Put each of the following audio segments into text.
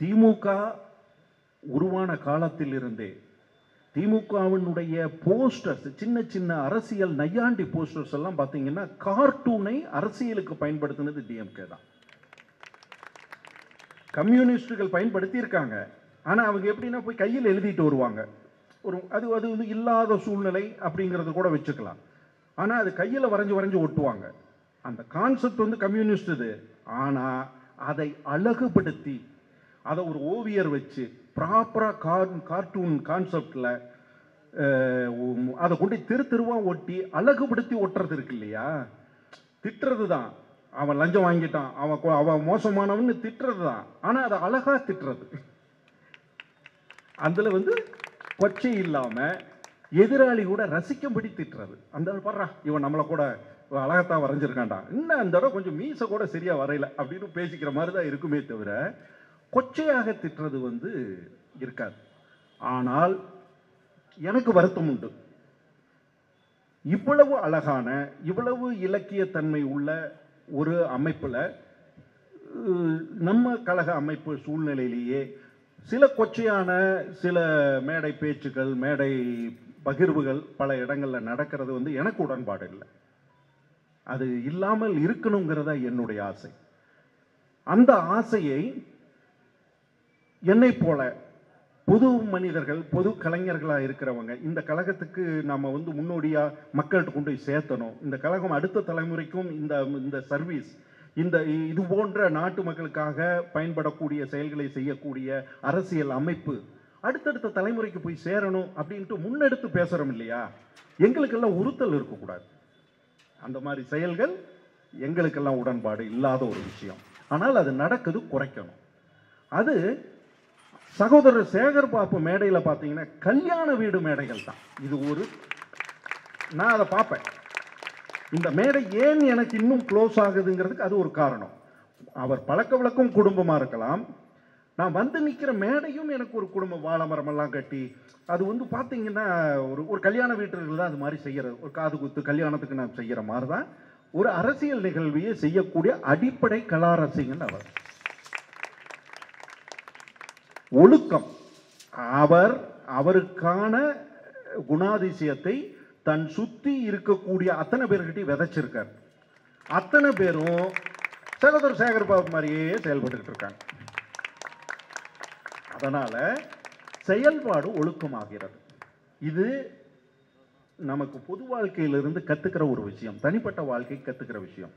திமுக உருவான காலத்தில் இருந்தே திமுகவினுடைய போஸ்டர்ஸ், சின்ன சின்ன அரசியல் நையாண்டி போஸ்டர்ஸ் எல்லாம் பார்த்தீங்கன்னா கார்ட்டூனை அரசியலுக்கு பயன்படுத்தினது டிஎம்கே தான். கம்யூனிஸ்டுகள் பயன்படுத்தி இருக்காங்க. ஆனால் அவங்க எப்படின்னா போய் கையில் எழுதிட்டு வருவாங்க. அது வந்து இல்லாத சூழ்நிலை அப்படிங்கிறது கூட வச்சுக்கலாம். ஆனால் அது கையில் வரைஞ்சு ஒட்டுவாங்க. அந்த கான்செப்ட் வந்து கம்யூனிஸ்ட் இது. ஆனால் அதை அழகுபடுத்தி அதை ஒரு ஓவியர் வச்சு ப்ராப்பராக கார்ட்டூன் கான்செப்டில் அதை கொண்டு தெருவாக ஒட்டி அழகுபடுத்தி ஒட்டுறது இருக்கு இல்லையா, திட்டுறது தான். அவன் லஞ்சம் வாங்கிட்டான், அவன் மோசமானவன்னு திட்டுறது தான். ஆனால் அதை அழகாக திட்டுறது, அதில் வந்து கொச்சை இல்லாமல் எதிராளி கூட ரசிக்கும்படி திட்டுறது. அந்த பாடுறா இவன் நம்மளை கூட அழகத்தான் வரைஞ்சிருக்காண்டா, இன்னும் அந்த தடவை கொஞ்சம் மீசை கூட சரியாக வரையல அப்படின்னு பேசிக்கிற மாதிரி தான் இருக்குமே தவிர கொச்சையாக திட்டுறது வந்து இருக்காது. ஆனால் எனக்கு வருத்தம் உண்டு. இவ்வளவு அழகான, இவ்வளவு இலக்கியத்தன்மை உள்ள ஒரு அமைப்பில், நம்ம கழக அமைப்பு சூழ்நிலையிலேயே சில கொச்சையான சில மேடை பேச்சுக்கள், மேடை பகிர்வுகள் பல இடங்களில் நடக்கிறது வந்து எனக்கு உடன்பாடு இல்லை. அது இல்லாமல் இருக்கணுங்கிறத என்னுடைய ஆசை. அந்த ஆசையை என்னை போல பொது மனிதர்கள், பொது கலைஞர்களாக இருக்கிறவங்க, இந்த கழகத்துக்கு நம்ம வந்து முன்னோடியாக மக்கள்கிட்ட கொண்டு போய் சேர்த்தணும். இந்த கழகம் அடுத்த தலைமுறைக்கும் இந்த சர்வீஸ், இது போன்ற நாட்டு மக்களுக்காக பயன்படக்கூடிய செயல்களை செய்யக்கூடிய அரசியல் அமைப்பு அடுத்தடுத்த தலைமுறைக்கு போய் சேரணும் அப்படின்ட்டு முன்னெடுத்து பேசுகிறோம் இல்லையா. எங்களுக்கெல்லாம் உறுத்தல் இருக்கக்கூடாது. அந்த மாதிரி செயல்கள் எங்களுக்கெல்லாம் உடன்பாடு இல்லாத ஒரு விஷயம். ஆனால் அது நடக்குது, குறைக்கணும். அது சகோதரர் சேகர் பாபு மேடையில் பார்த்தீங்கன்னா கல்யாண வீடு மேடைகள் தான். இது நான் அதை பார்ப்பேன். இந்த மேடை ஏன் எனக்கு இன்னும் க்ளோஸ் ஆகுதுங்கிறதுக்கு அது ஒரு காரணம். அவர் பழக்க வழக்கம் குடும்பமாக இருக்கலாம், நான் வந்து நிற்கிற மேடையும் எனக்கு ஒரு குடும்பம், வாழை மரமெல்லாம் கட்டி அது வந்து பார்த்தீங்கன்னா ஒரு கல்யாண வீட்டில் தான் அது மாதிரி செய்கிறது. ஒரு காது குத்து கல்யாணத்துக்கு நான் செய்கிற மாதிரி தான் ஒரு அரசியல் நிகழ்வையே செய்யக்கூடிய அடிப்படை கலாரசிகன் அவர். ஒழுக்கம், அவருக்கான குணாதிசயத்தை தன் சுத்தி இருக்கக்கூடிய அத்தனை பேர்கிட்டையும் விதைச்சிருக்கார். அத்தனை பேரும் சகோதரர் சேகர் பாபு மாதிரியே செயல்பட்டு இருக்காங்க. அதனால செயல்பாடு ஒழுக்கமாகிறது. இது நமக்கு பொது வாழ்க்கையிலிருந்து கத்துக்கிற ஒரு விஷயம், தனிப்பட்ட வாழ்க்கை கத்துக்கிற விஷயம்.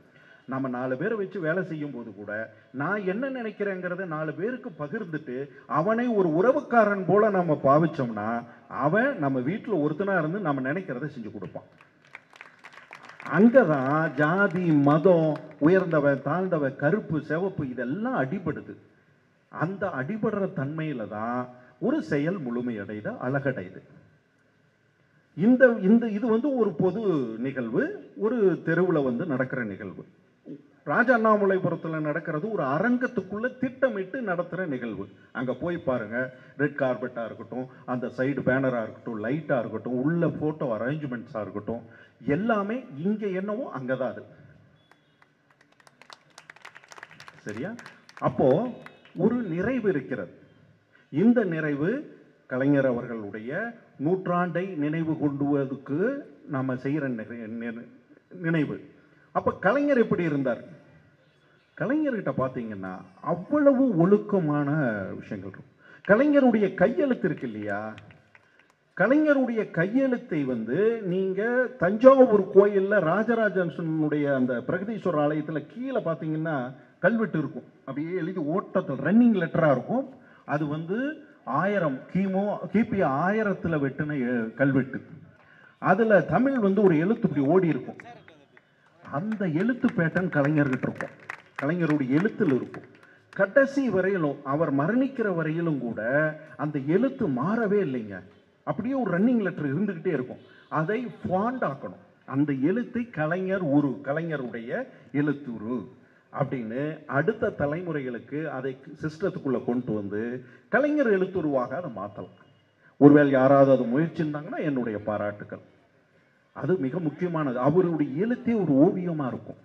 நம்ம 4 பேரை வச்சு வேலை செய்யும் போது கூட நான் என்ன நினைக்கிறேங்கிறத 4 பேருக்கு பகிர்ந்துட்டு அவனை ஒரு உறவுக்காரன் போல நம்ம பாவிச்சோம்னா அவன் நம்ம வீட்டில் ஒருத்தனா இருந்து நம்ம நினைக்கிறத செஞ்சு கொடுப்பான். அங்கதான் ஜாதி, மதம், உயர்ந்தவன், தாழ்ந்தவன், கருப்பு, சிவப்பு இதெல்லாம் அடிபடுது. அந்த அடிபடுற தன்மையில தான் ஒரு செயல் முழுமையடைது, அழகடைது. இது வந்து ஒரு பொது நிகழ்வு, ஒரு தெருவில் வந்து நடக்கிற நிகழ்வு. ராஜ அண்ணாமலைபுரத்தில் நடக்கிறது ஒரு அரங்கத்துக்குள்ள திட்டமிட்டு நடத்துகிற நிகழ்வு. அங்கே போய் பாருங்க, ரெட் கார்பெட்டாக இருக்கட்டும், அந்த சைடு பேனராக இருக்கட்டும், லைட்டாக இருக்கட்டும், உள்ள ஃபோட்டோ அரேஞ்ச்மெண்ட்ஸாக இருக்கட்டும், எல்லாமே இங்கே என்னவோ அங்கே தான் அது. சரியா? அப்போ ஒரு நிறைவு இருக்கிறது. இந்த நிறைவு கலைஞர் அவர்களுடைய நூற்றாண்டை நினைவு கொண்டுவதற்கு நம்ம செய்கிற நினைவு. அப்போ கலைஞர் எப்படி இருந்தார்? கலைஞர்கிட்ட பார்த்தீங்கன்னா அவ்வளவு ஒழுக்கமான விஷயங்கள் இருக்கும். கலைஞருடைய கையெழுத்து இருக்கு இல்லையா, கலைஞருடைய கையெழுத்தை வந்து நீங்கள் தஞ்சாவூர் கோயிலில் ராஜராஜனுடைய அந்த பிரகதீஸ்வரர் ஆலயத்தில் கீழே பார்த்தீங்கன்னா கல்வெட்டு இருக்கும். அப்படியே எழுதி ஓட்டத்தில் ரன்னிங் லெட்டராக இருக்கும். அது வந்து 1000 கிபி 1000 வெட்டின கல்வெட்டு. அதில் தமிழ் வந்து ஒரு எழுத்து இப்படி ஓடி இருக்கும். அந்த எழுத்து பேட்டன் கலைஞர்கிட்ட இருக்கும், கலைஞருடைய எழுத்தில் இருக்கும். கடைசி வரையிலும், அவர் மரணிக்கிற வரையிலும் கூட அந்த எழுத்து மாறவே இல்லைங்க. அப்படியே ஒரு ரன்னிங் லெட்டர் இருந்துக்கிட்டே இருக்கும். அதை ஃபாண்ட் ஆக்கணும். அந்த எழுத்தை கலைஞருடைய எழுத்துரு அப்படின்னு அடுத்த தலைமுறைகளுக்கு அதை சிஸ்டத்துக்குள்ளே கொண்டு வந்து கலைஞர் எழுத்துருவாக அதை மாற்றலாம். ஒருவேளை யாராவது அது முயற்சிருந்தாங்கன்னா என்னுடைய பாராட்டுக்கள். அது மிக முக்கியமானது. அவருடைய எழுத்தே ஒரு ஓவியமாக இருக்கும்.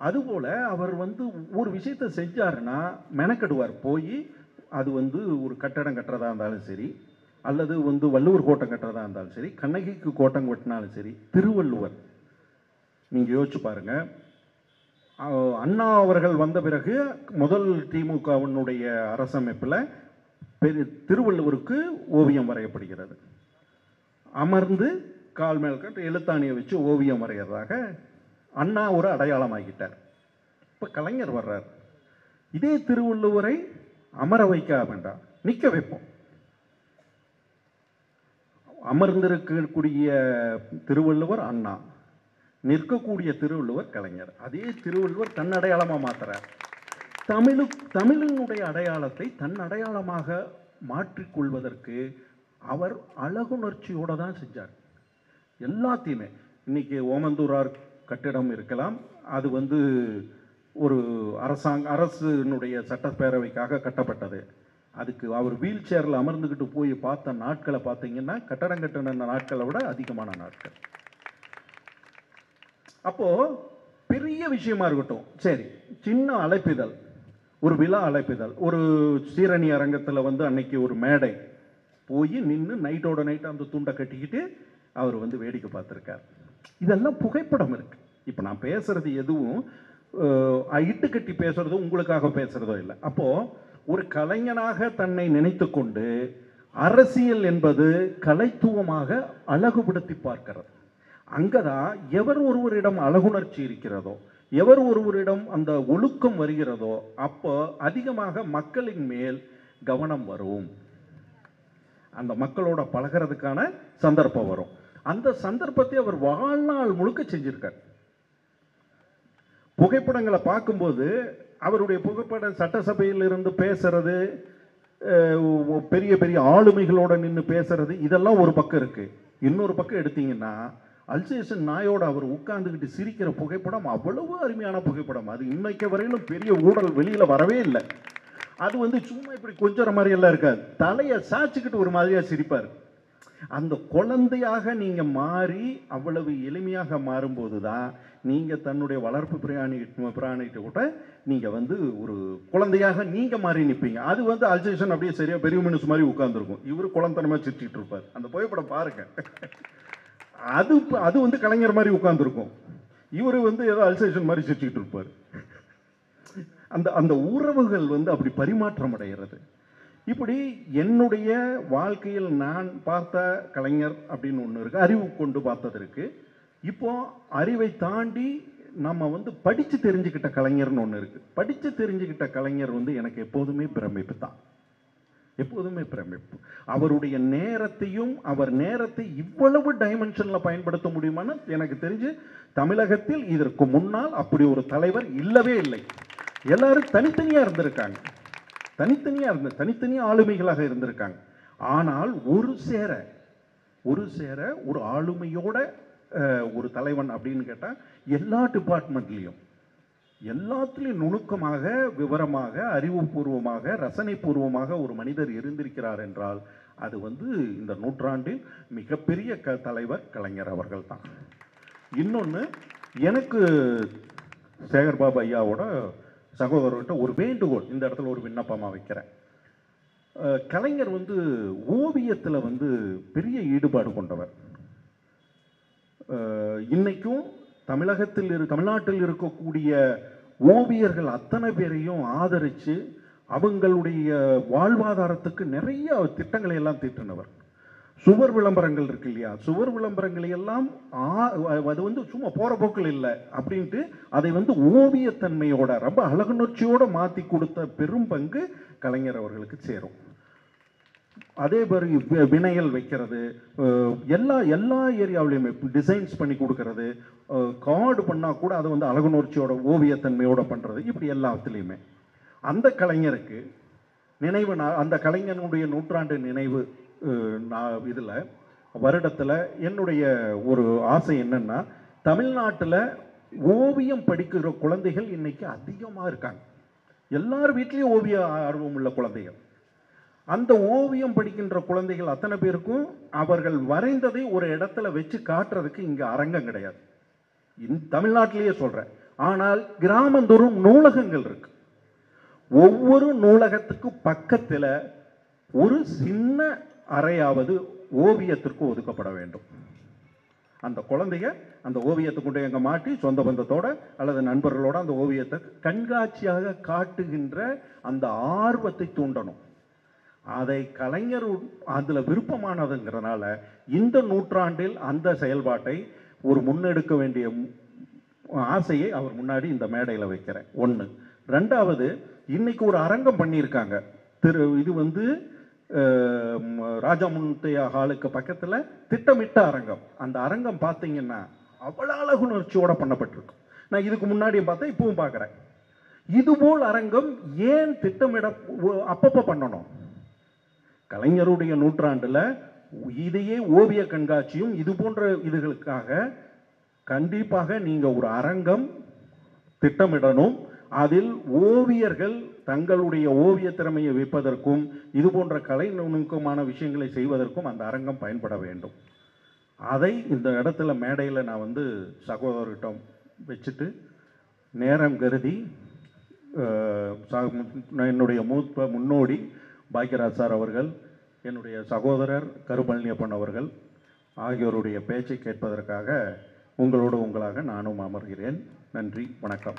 அதுபோல் அவர் வந்து ஒரு விஷயத்தை செஞ்சாருன்னா மெனக்கெடுவார். போய் அது வந்து ஒரு கட்டடம் கட்டுறதா இருந்தாலும் சரி, அல்லது வந்து வள்ளுவர் கோட்டம் கட்டுறதா இருந்தாலும் சரி, கண்ணகிக்கு கோட்டம் கட்டினாலும் சரி, திருவள்ளுவர் நீங்கள் யோசிச்சு பாருங்க. அண்ணா அவர்கள் வந்த பிறகு முதல் திமுகவினுடைய அரசமைப்பில் திருவள்ளுவருக்கு ஓவியம் வரையப்படுகிறது. அமர்ந்து கால் மேல் கட்டு எழுத்தாணியை வச்சு ஓவியம் வரைகிறதாக அண்ணா ஒரு அடையாளமாகிட்டார். இப்போ கலைஞர் வர்றார். இதே திருவள்ளுவரை அமர வைக்க வேண்டாம், நிற்க வைப்போம். அமர்ந்திருக்கக்கூடிய திருவள்ளுவர் அண்ணா, நிற்கக்கூடிய திருவள்ளுவர் கலைஞர். அதே திருவள்ளுவர் தன் அடையாளமாக மாற்றுறார். தமிழினுடைய அடையாளத்தை தன் அடையாளமாக மாற்றிக்கொள்வதற்கு அவர் அழகுணர்ச்சியோடு தான் செஞ்சார் எல்லாத்தையுமே. இன்னைக்கு ஓமந்தூரார் கட்டிடம் இருக்கலாம், அது வந்து ஒரு அரசினுடைய சட்டப்பேரவைக்காக கட்டப்பட்டது. அதுக்கு அவர் வீல் சேரில் அமர்ந்துக்கிட்டு போய் பார்த்த நாட்களை பார்த்தீங்கன்னா கட்டடம் கட்டின நாட்களை விட அதிகமான நாட்கள். அப்போ பெரிய விஷயமா இருக்கட்டும், சரி, சின்ன அழைப்பிதழ், ஒரு விழா அழைப்பிதழ், ஒரு சீரணி அரங்கத்தில் வந்து அன்னைக்கு ஒரு மேடை போய் நின்று நைட்டோட நைட்டு அந்த துண்டை கட்டிக்கிட்டு அவர் வந்து வேடிக்கை பார்த்துருக்கார். இதெல்லாம் புகைப்படம் இருக்கு. இப்போ நான் பேசுறது எதுவும் இட்டு கட்டி பேசுறதோ உங்களுக்காக பேசுறதோ இல்லை. அப்போ ஒரு கலைஞனாக தன்னை நினைத்து கொண்டு அரசியல் என்பது கலைத்துவமாக அழகுபடுத்தி பார்க்கிறது. அங்கதான் எவர் ஒருவரிடம் அழகுணர்ச்சி இருக்கிறதோ, எவர் ஒருவரிடம் அந்த ஒழுக்கம் வருகிறதோ, அப்போ அதிகமாக மக்களின் மேல் கவனம் வரும். அந்த மக்களோட பழகிறதுக்கான சந்தர்ப்பம் வரும். அந்த சந்தர்ப்பத்தை அவர் வாழ்நாள் முழுக்க செஞ்சிருக்கார். புகைப்படங்களை பார்க்கும்போது அவருடைய புகைப்பட சட்டசபையில் இருந்து பேசுறது, பெரிய பெரிய ஆளுமைகளோட நின்று பேசுறது, இதெல்லாம் ஒரு பக்கம் இருக்கு. இன்னொரு பக்கம் எடுத்தீங்கன்னா அல்சேஷன் நாயோட அவர் உட்கார்ந்துக்கிட்டு சிரிக்கிற புகைப்படம் அவ்வளவு அருமையான புகைப்படம். அது இன்னைக்கு வரையிலும் பெரிய ஊழல் வெளியில வரவே இல்லை. அது வந்து சும்மா இப்படி கொஞ்சம் மாதிரி எல்லாம் இருக்காது, தலையை சாய்ச்சிக்கிட்டு ஒரு மாதிரியா சிரிப்பார். அந்த குழந்தையாக நீங்க மாறி அவ்வளவு எளிமையாக மாறும்போது தான் நீங்க தன்னுடைய வளர்ப்பு பிராணிகிட்ட கூட நீங்க வந்து ஒரு குழந்தையாக நீங்க மாறி நிற்பீங்க. அது வந்து அல்சேஷன் அப்படியே சரியா பெரிய மனுஷன் மாதிரி உட்கார்ந்துருக்கும், இவரு குழந்தைனமா சிரிச்சிட்டு இருப்பார். அந்த புகைப்படம் பாருங்க, அது வந்து கலைஞர் மாதிரி உட்கார்ந்துருக்கும், இவரு வந்து ஏதோ அல்சேஷன் மாதிரி சிரிச்சுக்கிட்டு இருப்பார். அந்த அந்த உறவுகள் வந்து அப்படி பரிமாற்றம் அடைகிறது. இப்படி என்னுடைய வாழ்க்கையில் நான் பார்த்த கலைஞர் அப்படின்னு ஒன்று இருக்கு, அறிவு கொண்டு பார்த்தது இருக்கு. இப்போ அறிவை தாண்டி நம்ம வந்து படித்து தெரிஞ்சுக்கிட்ட கலைஞர்னு ஒன்று இருக்கு. படித்து தெரிஞ்சுக்கிட்ட கலைஞர் வந்து எனக்கு எப்போதுமே பிரமிப்பு தான், எப்போதுமே பிரமிப்பு. அவருடைய நேரத்தையும் அவர் நேரத்தை இவ்வளவு டைமென்ஷனில் பயன்படுத்த முடியுமான்னு எனக்கு தெரிஞ்சு தமிழகத்தில் இதற்கு முன்னால் அப்படி ஒரு தலைவர் இல்லவே இல்லை. எல்லாரும் தனித்தனியாக இருந்திருக்காங்க, தனித்தனியாக ஆளுமைகளாக இருந்திருக்காங்க. ஆனால் ஒரு சேர ஒரு ஆளுமையோட ஒரு தலைவன் அப்படின்னு கேட்டால் எல்லா டிபார்ட்மெண்ட்லேயும் எல்லாத்துலேயும் நுணுக்கமாக, விவரமாக, அறிவுபூர்வமாக, ரசனைபூர்வமாக ஒரு மனிதர் இருந்திருக்கிறார் என்றால் அது வந்து இந்த நூற்றாண்டில் மிகப்பெரிய தலைவர் கலைஞர் அவர்கள் தான். இன்னொன்று, எனக்கு சேகர்பாபு ஐயாவோட சகோதரர்கிட்ட ஒரு வேண்டுகோள் இந்த இடத்துல ஒரு விண்ணப்பமாக வைக்கிறேன். கலைஞர் வந்து ஓவியத்தில் வந்து பெரிய ஈடுபாடு கொண்டவர். இன்னைக்கும் தமிழ்நாட்டில் இருக்கக்கூடிய ஓவியர்கள் அத்தனை பேரையும் ஆதரித்து அவங்களுடைய வாழ்வாதாரத்துக்கு நிறைய திட்டங்களை எல்லாம் தீட்டினவர். சுவர் விளம்பரங்கள் இருக்கு இல்லையா, சுவர் விளம்பரங்களை எல்லாம் அது வந்து சும்மா போற போக்கில் இல்லை அப்படின்ட்டு அதை வந்து ஓவியத்தன்மையோட ரொம்ப அழகுணர்ச்சியோட மாற்றி கொடுத்த பெரும் பங்கு கலைஞர் அவர்களுக்கு சேரும். அதே மாதிரி வினையல் வைக்கிறது, எல்லா ஏரியாவிலையுமே டிசைன்ஸ் பண்ணி கொடுக்கறது, கார்டு பண்ணால் கூட அதை வந்து அழகுணர்ச்சியோட ஓவியத்தன்மையோட பண்ணுறது, இப்படி எல்லாத்துலேயுமே அந்த கலைஞருக்கு நினைவு நாள், அந்த கலைஞனுடைய நூற்றாண்டு நினைவு இதில் வருடத்தில் என்னுடைய ஒரு ஆசை என்னன்னா, தமிழ்நாட்டில் ஓவியம் படிக்கிற குழந்தைகள் இன்னைக்கு அதிகமாக இருக்காங்க. எல்லார் வீட்லேயும் ஓவிய ஆர்வம் உள்ள குழந்தைகள். அந்த ஓவியம் படிக்கின்ற குழந்தைகள் அத்தனை பேருக்கும் அவர்கள் வரைந்ததை ஒரு இடத்துல வச்சு காட்டுறதுக்கு இங்கே அரங்கம் கிடையாது, தமிழ்நாட்டிலேயே சொல்கிறேன். ஆனால் கிராமந்தோறும் நூலகங்கள் இருக்கு. ஒவ்வொரு நூலகத்துக்கு பக்கத்தில் ஒரு சின்ன அறையாவது ஓவியத்திற்கு ஒதுக்கப்பட வேண்டும். அந்த குழந்தைங்க அந்த ஓவியத்தை கொண்டு எங்கே மாட்டி சொந்த பந்தத்தோட அல்லது நண்பர்களோட அந்த ஓவியத்தை கண்காட்சியாக காட்டுகின்ற அந்த ஆர்வத்தை தூண்டணும். அதை கலைஞர் அதில் விருப்பமானதுங்கிறனால இந்த நூற்றாண்டில் அந்த செயல்பாட்டை ஒரு முன்னெடுக்க வேண்டிய ஆசையை அவர் முன்னாடி இந்த மேடையில் வைக்கிறேன். ஒன்று. ரெண்டாவது, இன்னைக்கு ஒரு அரங்கம் பண்ணியிருக்காங்க. இது ராஜாமுத்தையா ஹாலுக்கு பக்கத்தில் திட்டமிட்ட அரங்கம். அந்த அரங்கம் பார்த்தீங்கன்னா அவ்வளோ அழகுணர்ச்சியோட பண்ணப்பட்டிருக்கு. நான் இதுக்கு முன்னாடியும் பார்த்தேன், இப்பவும் பார்க்குறேன். இதுபோல் அரங்கம் ஏன் திட்டமிட அப்பப்போ பண்ணணும்? கலைஞருடைய நூற்றாண்டில் இதையே ஓவிய கண்காட்சியும் இது போன்ற இதுகளுக்காக கண்டிப்பாக நீங்கள் ஒரு அரங்கம் திட்டமிடணும். அதில் ஓவியர்கள் தங்களுடைய ஓவிய திறமையை வைப்பதற்கும் இது போன்ற கலை நுணுக்கமான விஷயங்களை செய்வதற்கும் அந்த அரங்கம் பயன்பட வேண்டும். அதை இந்த இடத்துல மேடையில் நான் சகோதரர்கிட்ட வச்சுட்டு நேரம் கருதி என்னுடைய முன்னோடி பாக்கியராஜ் சார் அவர்கள், என்னுடைய சகோதரர் கருபழனியப்பன் அவர்கள் ஆகியோருடைய பேச்சை கேட்பதற்காக உங்களாக நானும் அமர்கிறேன். நன்றி, வணக்கம்.